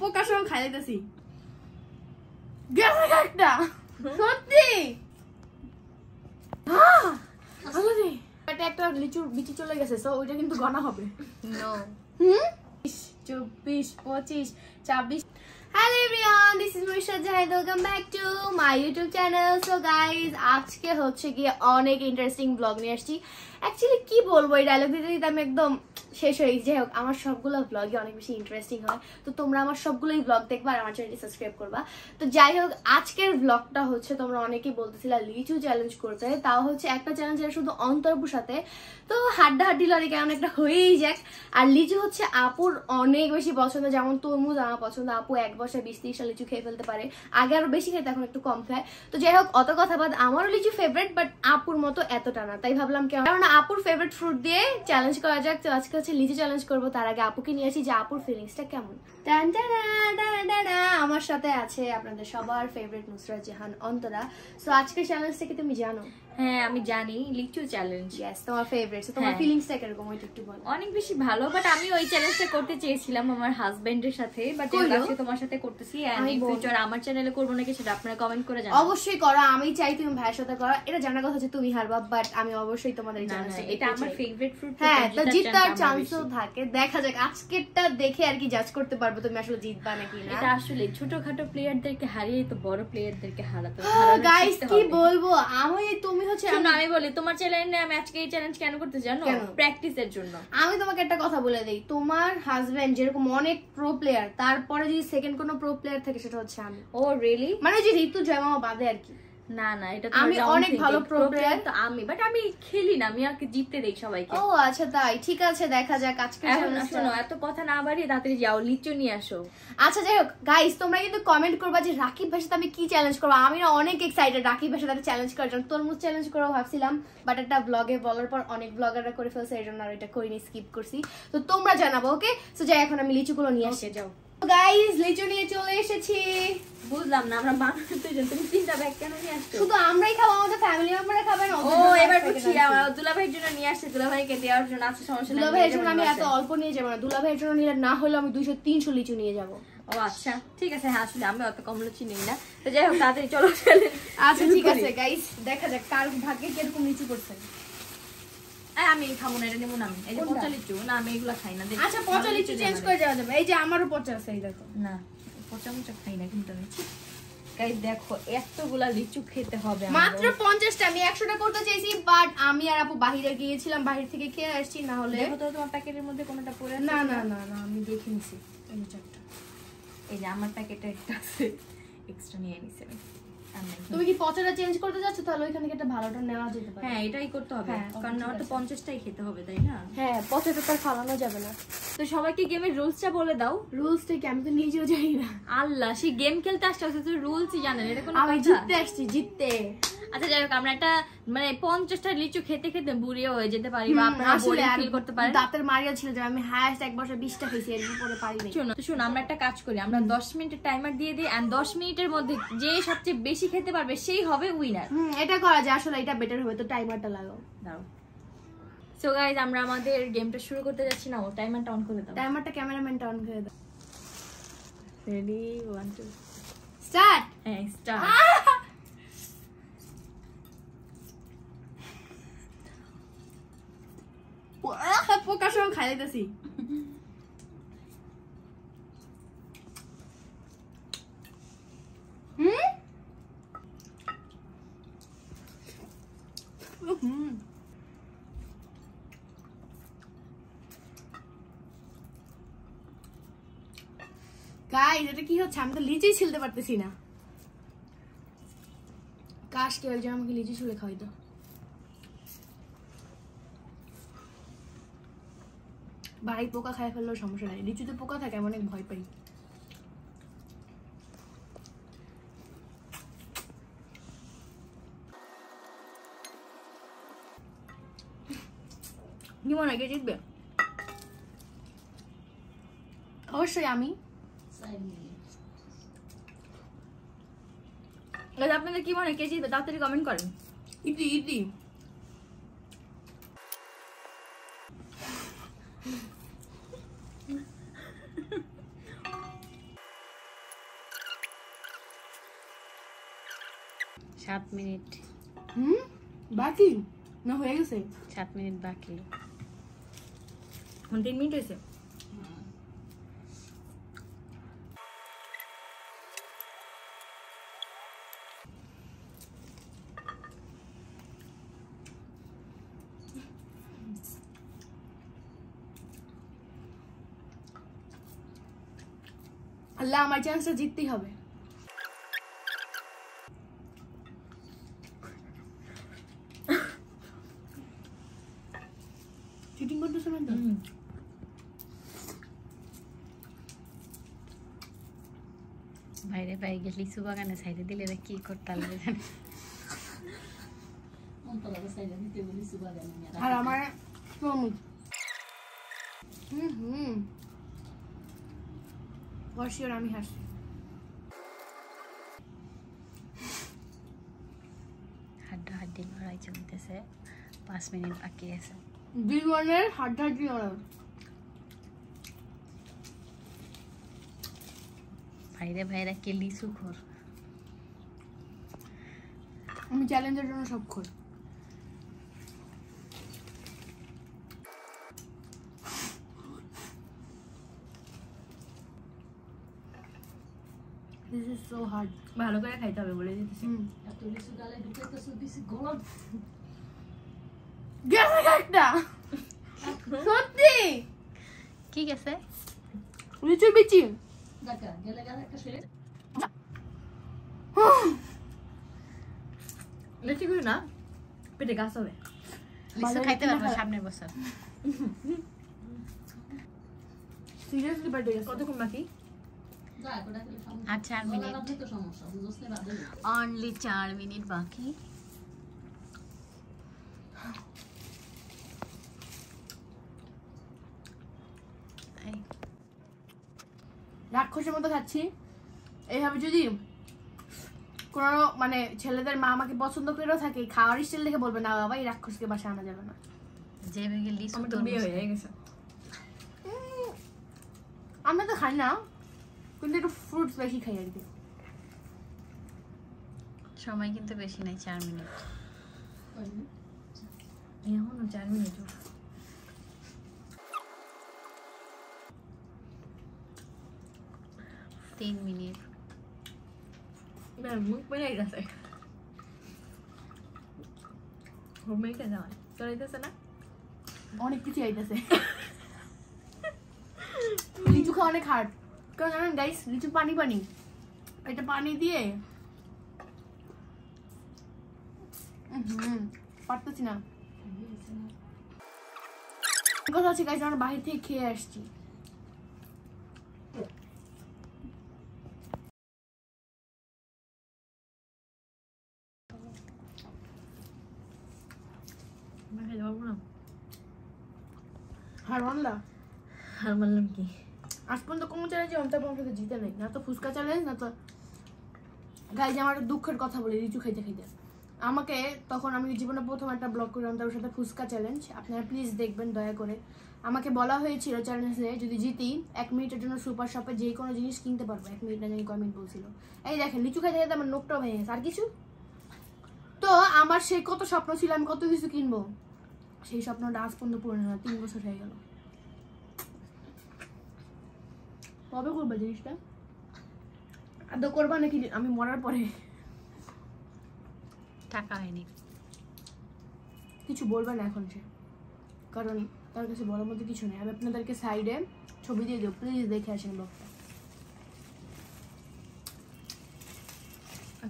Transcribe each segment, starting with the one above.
পোকার সঙ্গে খাই দিতেছি একটা সত্যি একটা লিচুর বিচি চলে গেছে, তো ওইটা কিন্তু গনা হবে। 24, 25, 26। Hello everyone, this is Nurishad Zahid. Welcome back to my YouTube channel. So guys, আজকে হচ্ছে গিয়ে অনেক ইন্টারেস্টিং ব্লগ নিয়ে আসছি। অ্যাকচুয়ালি কি বলবো, এই ডায়লগ দিতে দিতে আমি একদম শেষ হয়ে গেছি। যাই হোক, আমার সবগুলো ব্লগই অনেক বেশি ইন্টারেস্টিং হয়, তো তোমরা আমার সবগুলোই ব্লগ দেখবা আর আমার চ্যানেলটি সাবস্ক্রাইব করবা। তো যাই হোক, আজকের ব্লগটা হচ্ছে তোমরা অনেকেই বলতেছিলা লিচু চ্যালেঞ্জ করতে, তাও হচ্ছে একটা চ্যালেঞ্জ এর শুধু অন্তর্পুর সাথে, তো হাড্ডাহাড্ডি লড়াই কেমন একটা হয়েই যাক। আর লিচু হচ্ছে আপুর অনেক বেশি পছন্দ, যেমন তরমুজ আমার পছন্দ। আপু এক বছর 20-30টা লিচু খেয়ে ফেলতে পারে, আগে আরো বেশি খেতে, এখন একটু কম খায়। তো যাই হোক, অত কথা বাদ, আমারও লিচু ফেভারিট, বাট আপুর মতো এতটা না। তাই ভাবলাম কারণ আপুর ফেভারিট ফ্রুট দিয়ে চ্যালেঞ্জ করা যাক। তো আজকে হচ্ছে লিচু চ্যালেঞ্জ করবো, তার আগে আপুকে নিয়ে আসি যে আপুর ফিলিংসটা কেমন। আমার সাথে আছে আপনাদের সবার ফেভারিট নুসরাত জাহান অন্তরা। সো আজকের চ্যালেঞ্জটা কি তুমি জানো? হ্যাঁ আমি জানি, লিচু চ্যালেঞ্জ। ইয়েস, তোমার ফেভারিট। সো তোমার ফিলিংসটা কিরকম ওইটা একটু বলো। অনেক বেশি ভালো, বাট আমি ওই চ্যালেঞ্জটা করতে চেয়েছিলাম আমার হাজবেন্ডের সাথে, বাট আজকে তোমার সাথে করতেছি। এন্ড ইন ফিউচার আমার চ্যানেলে করব নাকি সেটা আপনারা কমেন্ট করে জানান। অবশ্যই করো, আমি চাই তুমি ভাইয়ের সাথে করো। এটা জানার কথা যে তুমি হারবা, বাট আমি অবশ্যই তোমাদের চ্যালেঞ্জে, এটা আমার ফেভারিট ফ্রুট। হ্যাঁ, তো জিতার চান্সও থাকে। দেখা যাক আজকেরটা দেখে আর কি জাজ করতে পারবো তুমি আসলে জিতবা নাকি না। এটা আসলে ছোটখাটো প্লেয়ারদেরকে হারিয়ে তো বড় প্লেয়ারদেরকে হারাতে হবে। গাইস কি বলবো, তুমি হচ্ছে আমি বলি তোমার চ্যালেঞ্জে আমি আজকে এই চ্যালেঞ্জ কেন করতে জানো? প্র্যাকটিসের জন্য। আমি তোমাকে একটা কথা বলে দেই, তোমার হাজবেন্ড যেরকম অনেক প্রো প্লেয়ার, তারপরে যদি সেকেন্ড কোনো প্রো প্লেয়ার থাকে সেটা হচ্ছে আমি। ও রিয়েলি? মানে যে ঋতু জয়মামা বাদে আর কি। না না, এটা আমি অনেক ভালো প্রো প্লেয়ার তো আমি, বাট আমি খেলি না, আমি আজকে জিততে দেই সবাইকে। ও আচ্ছা তাই, ঠিক আছে, দেখা যাক আজকে। শোনো, এত কথা না বাড়িয়ে তাড়াতাড়ি যাও, লিচু নিয়ে আসো। আচ্ছা যাই হোক গাইস, তোমরা কিন্তু কমেন্ট করবা যে রাকিব ভাইয়ের সাথে আমি কি চ্যালেঞ্জ করবো। আমি না অনেক এক্সাইটেড রাকিব ভাইয়ের সাথে চ্যালেঞ্জ করার জন্য। তরমুজ চ্যালেঞ্জ করবো ভাবছিলাম, বাট একটা ব্লগে বলার পর অনেক ব্লগাররা করে ফেলছে, এই জন্য আর এটা করিনি, স্কিপ করছি। তো তোমরা জানাবো, ওকে? সো যাই, এখন আমি লিচুগুলো নিয়ে আসি। যাও গাইস, লিচু নিয়ে চলে এসেছি। বুঝলাম না, আমরা মানুষ দুইজন, তুমি তিনটা ব্যাগ কেন নিয়ে আসছো? শুধু আমরাই খাবো, আমাদের ফ্যামিলি মেম্বাররা খাবে না? ও এবার বুঝছি, দুলাভাইয়ের জন্য নিয়ে আসছে, দুলাভাইকে দেওয়ার জন্য। আছে, সমস্যা নেই। দুলাভাইয়ের জন্য আমি এত অল্প নিয়ে যাবো না, দুলাভাইয়ের জন্য নিলে না হলে আমি 200-300 লিচু নিয়ে যাবো। ও আচ্ছা ঠিক আছে। হ্যাঁ আসলে আমি অত কম লিচু নিই না। তো যাই হোক, তাড়াতাড়ি চলো চলে। আচ্ছা ঠিক আছে গাইস, দেখা যাক কার ভাগ্যে কিরকম লিচু পড়ছে। আমি খাবো না, এটা নেবো না। আমি এই যে পচা লিচু না, আমি এগুলো খাই না। আচ্ছা পচা লিচু চেঞ্জ করে যাওয়া যাবে। এই যে আমারও পচা আছে, এই দেখো। না পচা মুচা খাই না কিন্তু আমি। গাইস দেখো, এতগুলা লিচু খেতে হবে মাত্র 50টা। আমি 100টা করতে চাইছি, বাট আমি আর আপু বাইরে গিয়েছিলাম, বাইরে থেকে খেয়ে আসছি। না হলে দেখো তো তোমার প্যাকেটের মধ্যে কোনটা পড়ে আছে। না না না না, আমি দেখে নিছি। এই চারটা, এই যে আমার প্যাকেটে একটা আছে, এক্সট্রা নিয়ে নিছি আমি। তুমি কি পচাটা চেঞ্জ করতে যাচ্ছ? তাহলে ওইখান থেকে একটা ভালোটা নেওয়া যেতে পারে। হ্যাঁ এটাই করতে হবে, কারণ আমার তো 50টাই খেতে হবে, তাই না? হ্যাঁ, পচাটা তো ফালানো যাবে না। তো সবাইকে গেমের রুলসটা বলে দাও। রুলসটা কি আমি তো নিজেও জানি না। আল্লাহ, সেই গেম খেলতে আসছে তো রুলসই জানেন? এটা কোনো কথা? আমি জিততে আসছি, জিততে। আচ্ছা যাই হোক, আমরা একটা মানে 50টা লিচু খেতে খেতে বুড়িও হয়ে যেতে পারি, বা আপনারা বোরিং ফিল করতে পারেন। দাঁতের মারিয়া ছিল যে আমি হাইয়েস্ট এক বছর 20টা খেয়েছি, এর উপরে পারি না। শুনো আমরা একটা কাজ করি, আমরা 10 মিনিটের টাইমার দিয়ে দিই, এন্ড 10 মিনিটের মধ্যে যে সবচেয়ে বেশি খেতে পারবে সেই হবে উইনার। এটা করা যায়, আসলে এটা বেটার হবে। তো টাইমারটা লাগাও। দাও। সো গাইস, আমরা আমাদের গেমটা শুরু করতে যাচ্ছি না। ও টাইমারটা অন করে দাও। টাইমারটা ক্যামেরাম্যানটা অন করে দাও। Ready 1 2 start. হ্যাঁ স্টার্ট। পোকার সঙ্গে খাই দিতেছি। গাইস, এটা কি হচ্ছে? আমি তো লিচুই ছিলতে পারতেছি না। কাশ কেউ একজন আমাকে লিচু ছুলে খাওয়াইতো। ভাই পোকা খাই ফেললেও সমস্যা নাই, লিচুতে পোকা থাকে, আমি অনেক ভয় পাই। কি মনে হয় কে জিতবে? অবশ্যই আমি। আপনাদের কি মনে হয় কে জিতবে? তাড়াতাড়ি কমেন্ট করেন। ইতি ইতি 7 মিনিট বাকি না হয়ে গেছে 7 মিনিট বাকি 3 মিনিট হয়েছে আল্লাহ আমার চান্সটা জিততেই হবে চিটিং করতেছ না তো বাইরে বাইরে লিচু বাগানে সাইডে দিলে কি করতে লাগবে জানি আর আমার বর্ষিওর আমি হাসি হাড্ডাহাড্ডি লড়াই চলতেছে 5 মিনিট বাকি আছে বিমানের হাড্ডাহাড্ডি লড়াই বাইরে বাইরে কে লিচু খোর আমি চ্যালেঞ্জের জন্য সব খোর This is so hard. ভালো করে খাইতে হবে বলে দিতেছি এত লিচু গালে ঢুকাইতেছো দিছি গলদ গেছে একটা সত্যি কি গেছে লিচুর বিচি দেখা গেলে গেলে একটা শুয়ে লিচু করে না পেটে গাছ হবে লিচু খাইতে পারবো সামনের বছর সিরিয়াসলি বাড়তে গেছে কতক্ষণ বাকি যা কোটা খেলে সমস্যা আর 4 মিনিট আপনি তো সমস্যা বুঝতে বাদে অনলি 4 মিনিট বাকি রাক্ষসের মতো খাচ্ছি এইভাবে যদি কোনো মানে ছেলেদের মা আমাকে পছন্দ করেও থাকে খাওয়ার স্টাইল দেখে বলবে না বাবা এই রাক্ষসকে বাসায় আনা যাবে না যে বেগে লিচু তো বিয়ে হয়ে গেছে আমরা তো খাই না কিন্তু একটু ফ্রুটস বেশি খাই আর কি সময় কিন্তু বেশি নাই 4 মিনিট এখনো 4 মিনিট 3 মিনিট মুখ বেড়ে গেছে হোমমেকে যাওয়া চলাইতেছে না অনেক কিছু আইতেছে লিচু খাওয়া অনেক হার্ড কেন জানেন গাইস লিচু পানি পানি এটা পানি দিয়ে পারতেছি না কথা আছে গাইস আমরা বাহির থেকে খেয়ে আসছি খেতে পারবো না হার মানলা আর বললাম কি আজ পর্যন্ত কোনো চ্যালেঞ্জে অন্তর পর্যন্ত জিতে নেই না তো ফুচকা চ্যালেঞ্জ না তো গাইজ আমার দুঃখের কথা বলি লিচু খাইতে খাইতে আমাকে তখন আমি জীবনে প্রথম একটা ব্লগ করলাম তার সাথে ফুচকা চ্যালেঞ্জ আপনারা প্লিজ দেখবেন দয়া করে আমাকে বলা হয়েছিল চ্যালেঞ্জে যদি জিতি 1 মিনিটের জন্য সুপার শপে যে কোনো জিনিস কিনতে পারবো 1 মিনিট না জানি কয় মিনিট বলছিল এই দেখেন লিচু খাইতে খাইতে আমার নোকটাও ভেঙে গেছে আর কিছু তো আমার সেই কত স্বপ্ন ছিল আমি কত কিছু কিনবো সেই স্বপ্নটা আজ পর্যন্ত পূরণ হয় 3 বছর হয়ে গেল কবে করবে জিনিসটা আদৌ করবা নাকি আমি মরার পরে টাকা হয়নি কিছু বলবে না এখন সে কারণ তার কাছে বলার মধ্যে কিছু নেই আমি আপনাদেরকে সাইডে ছবি দিয়ে দেবো প্লিজ দেখে আসেন ব্লগটা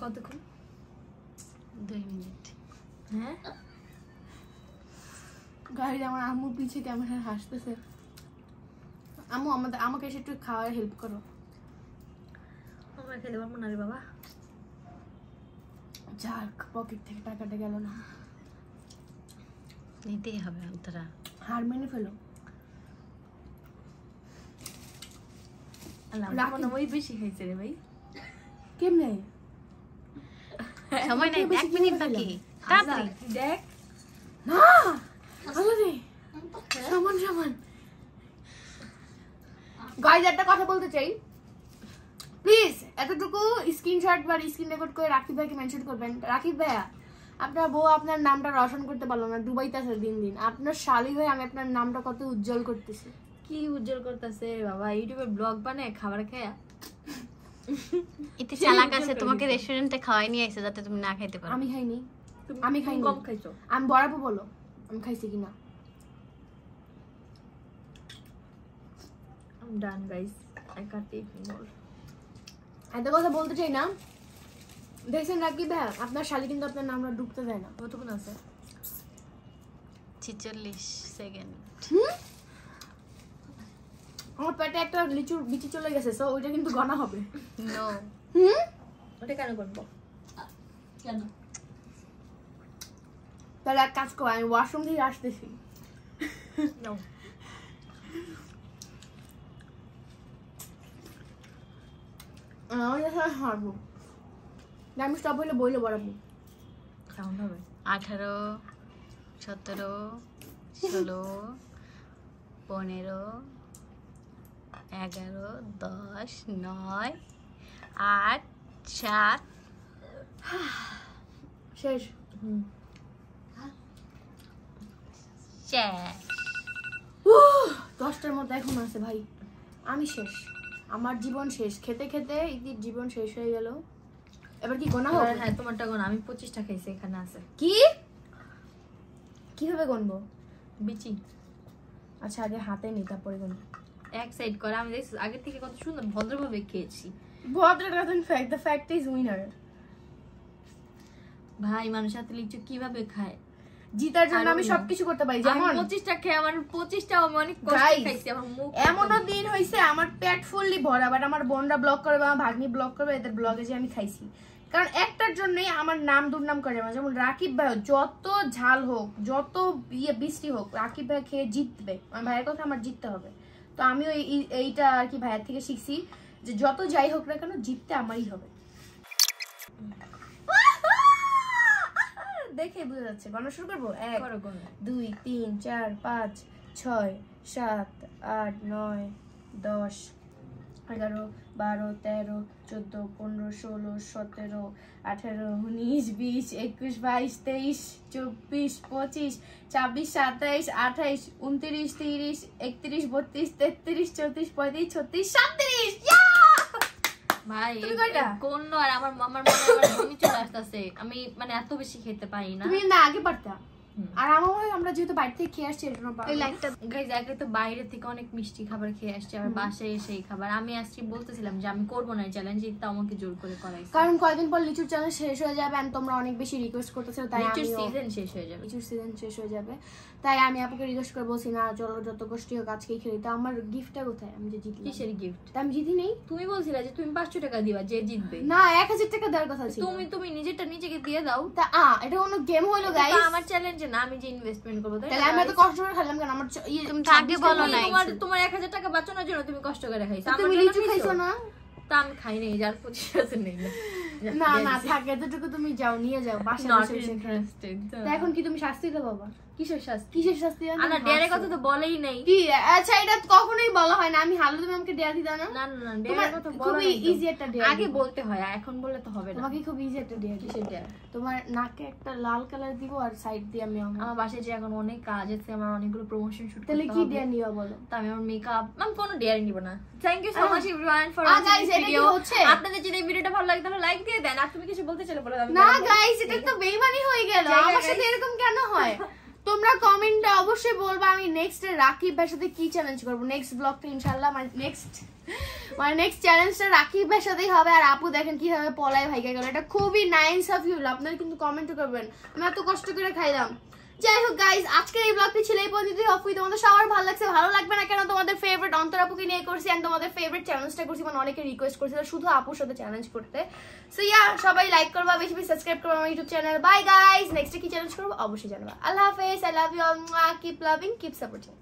কতক্ষণ 2 মিনিট হ্যাঁ গাড়ি আমার আম্মু পিছে ক্যামেরা হাসতেছে আম্মু আমাকে এসে একটু খাওয়ার হেল্প করো আমরা খেতে পারবো না রে বাবা যাক পকেট থেকে টাকাটা গেল না নিতেই হবে অন্তরা হার মেনে ফেলো আল্লাহ ওই বেশি খাইছে রে ভাই কেমনে সময় নাই 1 মিনিট বাকি তাড়াতাড়ি দেখ না আরে সমান সমান গাইজ একটা কথা বলতে চাই প্লিজ এতটুকু স্ক্রিনশট বা স্ক্রিন রেকর্ড করে রাকিব ভাইকে মেনশন করবেন। রাকিব ভাইয়া, আপনার বউ আপনার নামটা রোশন করতে পারলো না, দুবাইতে আছে দিন দিন। আপনার শালি হয়ে আমি আপনার নামটা কত উজ্জ্বল করতেছি। কি উজ্জ্বল করতেছে বাবা, ইউটিউবে ব্লগ বানায় খাবার খায়া। এতে চালাক আছে, তোমাকে রেস্টুরেন্টে খাওয়াই নিয়ে আইছে যাতে তুমি না খাইতে পারো। আমি খাইনি, আমি খাইনি। কম খাইছো? আমি বরাবর বলো আমি খাইছি কিনা। I'm done guys, I can't take more. এত কথা বলতে চাই না। দেখছেন রাকিব ভাই, আপনার শালি কিন্তু আপনার নামটা ডুবতে দেয় না। কতক্ষণ আছে? 46 সেকেন্ড। আমার পেটে একটা লিচুর বিচি চলে গেছে, সো ওইটা কিন্তু গনা হবে। নো, ওটা কেন করবো? কেন? তাহলে এক কাজ করো, আমি ওয়াশরুম থেকে আসতেছি। No. আমার কাছে হারবো না, আমি স্টপ হইলে বইলে বরাবো। সাউন্ড হবে। 18 17 16 15 11 10 9 8 7 শেষ। হুম। 10টার মতো এখন আছে ভাই, আমি শেষ। আমার জীবন শেষ, খেতে খেতে ইতির জীবন শেষ হয়ে গেল। এবার কি গোনা হবে? হ্যাঁ তোমারটা গোনা, আমি 25টা খাইছি, এখানে আছে। কি কিভাবে গণবো? বিচি আচ্ছা আগে হাতে নি, তারপরে গণবো। এক সাইড করে। আমি দেখছি আগে থেকে কত সুন্দর ভদ্রভাবে খেয়েছি। What doesn't fact, the fact is winner. ভাই মানুষ হাতে লিচু কিভাবে খায়? জিতার জন্য আমি সবকিছু করতে পারি। যেমন 25টা খেয়ে আমার 25টা আমি অনেক কষ্ট Guys, খাইছি, আমার মুখ এমনও দিন হইছে আমার পেট ফুললি ভরা, বাট আমার বোনরা ব্লগ করবে, আমার ভাগ্নি ব্লগ করবে, এদের ব্লগে যে আমি খাইছি। কারণ একটার জন্যই আমার নাম দুর্নাম করে। যেমন রাকিব ভাই, যত ঝাল হোক, যত বৃষ্টি হোক, রাকিব ভাই খেয়ে জিতবে। আমার ভাইয়ের কথা আমার জিততে হবে। তো আমিও এইটা আর কি ভাইয়ের থেকে শিখছি যে যত যাই হোক না কেন, জিততে আমারই হবে। দেখে বোঝা যাচ্ছে। গণনা শুরু করবো। 1 2 3 4 5 6 7 8 9 10 11 12 13 14 15 16 17 18 19 20 21 22 23 24 25 26 27 28 29 30 31 32 33 34 35 36 37। ভাই তুমি কয়টা? কোন আর আমার মামার মনে আমার বমি চলে আসতেছে। আমি মানে এত বেশি খেতে পারি না। তুমি না আগে পারতা। আর আমার মনে হয় আমরা যেহেতু বাইরে থেকে খেয়ে আসছি, এর জন্য পারবো। এই লাইকটা গাইজ, আগে তো বাইরে থেকে অনেক মিষ্টি খাবার খেয়ে আসছি, আর বাসায় এসে এই খাবার। আমি আজকে বলতেছিলাম যে আমি করবো না চ্যালেঞ্জ, এটা আমাকে জোর করে করাইছে। কারণ কয়েকদিন পর লিচুর চ্যালেঞ্জ শেষ হয়ে যাবে, এন্ড তোমরা অনেক বেশি রিকোয়েস্ট করতেছো, তাই লিচুর আমিও সিজন শেষ হয়ে যাবে। লিচুর সিজন শেষ হয়ে যাবে, তাই আমি আপুকে রিকোয়েস্ট করে বলছি না চলো যত কষ্ট হোক আজকেই খেলি। তো আমার গিফটটা কোথায়? আমি যে জিতলাম। কিসের গিফট? আমি জিতি নেই। তুমি বলছিলে যে তুমি 500 টাকা দিবা যে জিতবে। না 1000 টাকা দেওয়ার কথা ছিল। তুমি নিজেরটা নিজেকে দিয়ে দাও। তা এটা কোনো গেম হলো গাইস? এটা আমার চ্যালেঞ্জ না, আমি যে ইনভেস্টমেন্ট করব। তাহলে আমি এত কষ্ট করে খেলাম কেন? আমার তুমি তো আগে বলো নাই। তোমার 1000 টাকা বাঁচানোর জন্য তুমি কষ্ট করে খাইছো। তুমি লিচু খাইছো না? তা আমি খাই নাই, যার 25 আছে নেই না না থাকে, এতটুকু তুমি যাও নিয়ে যাও বাসায় নট বসে বসে। ইন্টারেস্টেড। তা এখন কি তুমি শাস্তি দেবো বাবা? কিসের শাস্তি? কিসের শাস্তি? আনা ডেয়ারের কথা তো বলেই নাই। কি? আচ্ছা এটা কখনোই বলা হয় না। আমি হালু তুমি আমাকে ডেয়ার দিতা না? না না না, ডেয়ারের কথা বলা খুবই নাই। ইজি একটা ডেয়ার আগে বলতে হয়, এখন বললে তো হবে না। তোমাকে খুব ইজি একটা ডেয়ার। কিসের ডেয়ার? তোমার নাকে একটা লাল কালার দিব আর সাইড দিয়ে আমি আমার বাসায় যে এখন অনেক কাজ আছে, আমার অনেকগুলো প্রমোশন শুট করতে হবে। তাহলে কি ডেয়ার নিবা বলো? তো আমি আমার মেকআপ, আমি কোনো ডেয়ার নিব না। Thank you so much everyone for guys, watching this এটা কি ভিডিও। হচ্ছে? আপনাদের যদি এই ভিডিওটা ভালো লাগে তাহলে লাইক দিয়ে দেন। আর তুমি কিছু বলতে চাইলে বলো। আমি না গাইস, এটা তো বেইমানি হয়ে গেল। আমার সাথে এরকম কেন হয়? তোমরা কমেন্টে অবশ্যই বলবা আমি নেক্সট রাকিব ভাইয়ের সাথে কি চ্যালেঞ্জ করব। নেক্সট ব্লগটা ইনশাআল্লাহ মানে নেক্সট চ্যালেঞ্জটা রাকিব ভাইয়ের সাথেই হবে। আর আপু দেখেন কিভাবে পলায় ভাইগা গেল, এটা খুবই নাইস অফ ইউ। আপনারা কিন্তু কমেন্ট করবেন, আমি এত কষ্ট করে খাইলাম। যাই হোক গাইস, আজকের এই ব্লগটি ছিল এই পর্যন্ত। হপফুলি তোমাদের সবার ভালো লাগছে। ভালো লাগবে না কেন? তোমাদের ফেভারিট অন্তর আপুকে নিয়ে করছি, এন্ড তোমাদের ফেভারিট চ্যালেঞ্জটা করছি। মানে অনেকে রিকোয়েস্ট করছিল শুধু আপুর সাথে চ্যালেঞ্জ করতে। সো ইয়া, সবাই লাইক করবা, বেশি বেশি সাবস্ক্রাইব করবা আমার YouTube channel. Bye guys, next কি চ্যালেঞ্জ করবো অবশ্যই জানাবা। আল্লাহ হাফেজ, I love you all, keep loving, keep supporting.